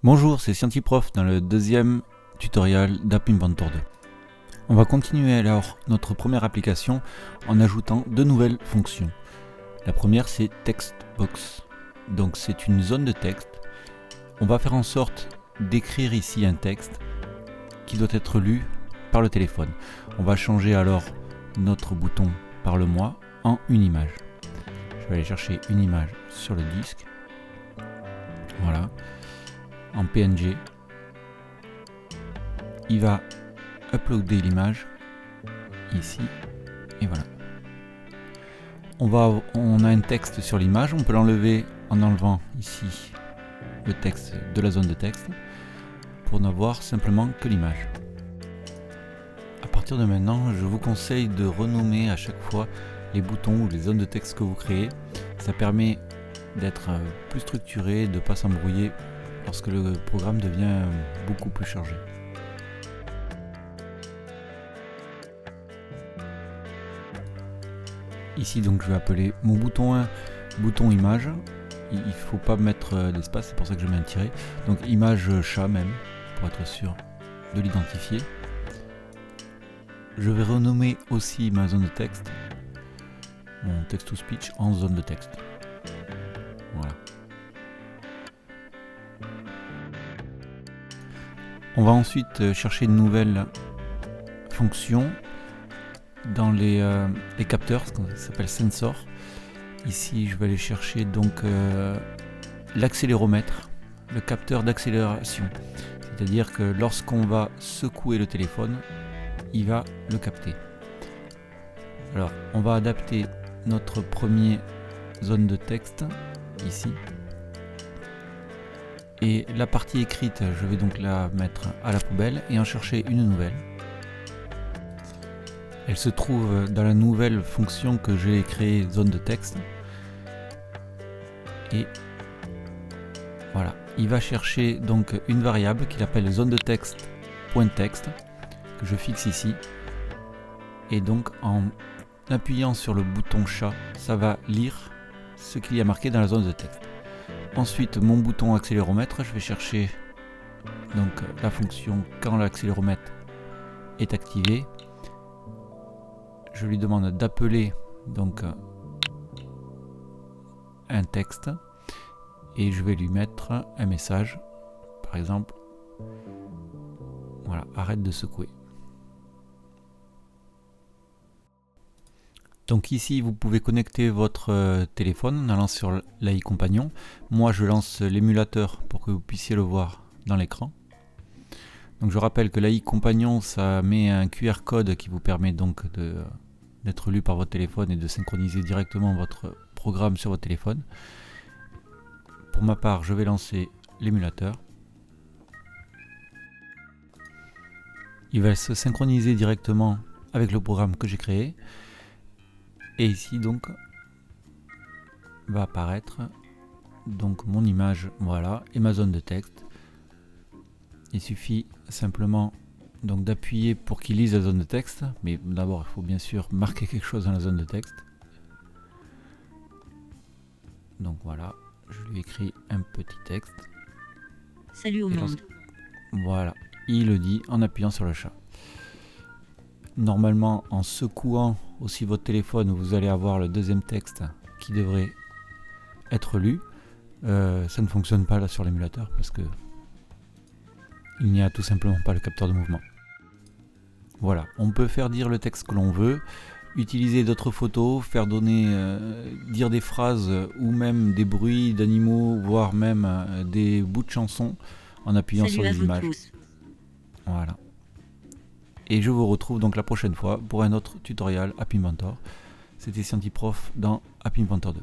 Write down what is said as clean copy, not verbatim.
Bonjour, c'est Scientiprof dans le deuxième tutoriel d'App Inventor 2. On va continuer alors notre première application en ajoutant deux nouvelles fonctions. La première c'est Textbox. Donc c'est une zone de texte. On va faire en sorte d'écrire ici un texte qui doit être lu par le téléphone. On va changer alors notre bouton Parle-moi en une image. Je vais aller chercher une image sur le disque. Voilà. En PNG. Il va uploader l'image ici et voilà. On a un texte sur l'image, on peut l'enlever en enlevant ici le texte de la zone de texte pour n'avoir simplement que l'image. À partir de maintenant, je vous conseille de renommer à chaque fois les boutons ou les zones de texte que vous créez. Ça permet d'être plus structuré, de ne pas s'embrouiller lorsque le programme devient beaucoup plus chargé. Ici donc je vais appeler mon bouton 1 bouton image. Il ne faut pas mettre d'espace, c'est pour ça que je mets un tiret. Donc image chat même, pour être sûr de l'identifier. Je vais renommer aussi ma zone de texte, mon text to speech en zone de texte. Voilà. On va ensuite chercher une nouvelle fonction dans les capteurs, ce qu'on s'appelle sensor. Ici, je vais aller chercher donc l'accéléromètre, le capteur d'accélération. C'est-à-dire que lorsqu'on va secouer le téléphone, il va le capter. Alors, on va adapter notre première zone de texte ici. Et la partie écrite, je vais donc la mettre à la poubelle et en chercher une nouvelle. Elle se trouve dans la nouvelle fonction que j'ai créée, zone de texte. Et voilà, il va chercher donc une variable qu'il appelle zone de texte .text que je fixe ici. Et donc en appuyant sur le bouton chat, ça va lire ce qu'il y a marqué dans la zone de texte. Ensuite, mon bouton accéléromètre, je vais chercher donc la fonction quand l'accéléromètre est activé. Je lui demande d'appeler donc un texte et je vais lui mettre un message, par exemple, voilà, arrête de secouer. Donc ici, vous pouvez connecter votre téléphone en allant sur l'AI Compagnon. Moi, je lance l'émulateur pour que vous puissiez le voir dans l'écran. Donc je rappelle que l'AI Compagnon, ça met un QR code qui vous permet donc d'être lu par votre téléphone et de synchroniser directement votre programme sur votre téléphone. Pour ma part, je vais lancer l'émulateur. Il va se synchroniser directement avec le programme que j'ai créé. Et ici donc va apparaître donc mon image, voilà, et ma zone de texte. Il suffit simplement donc d'appuyer pour qu'il lise la zone de texte, mais d'abord il faut bien sûr marquer quelque chose dans la zone de texte. Donc voilà, je lui écris un petit texte. Salut au monde. Voilà, il le dit en appuyant sur le chat. Normalement, en secouant aussi votre téléphone, vous allez avoir le deuxième texte qui devrait être lu. Ça ne fonctionne pas là sur l'émulateur parce que il n'y a tout simplement pas le capteur de mouvement. Voilà, on peut faire dire le texte que l'on veut, utiliser d'autres photos, faire dire des phrases ou même des bruits d'animaux, voire même des bouts de chansons en appuyant sur les images. Voilà. Et je vous retrouve donc la prochaine fois pour un autre tutoriel App Inventor. C'était Scientiprof dans App Inventor 2.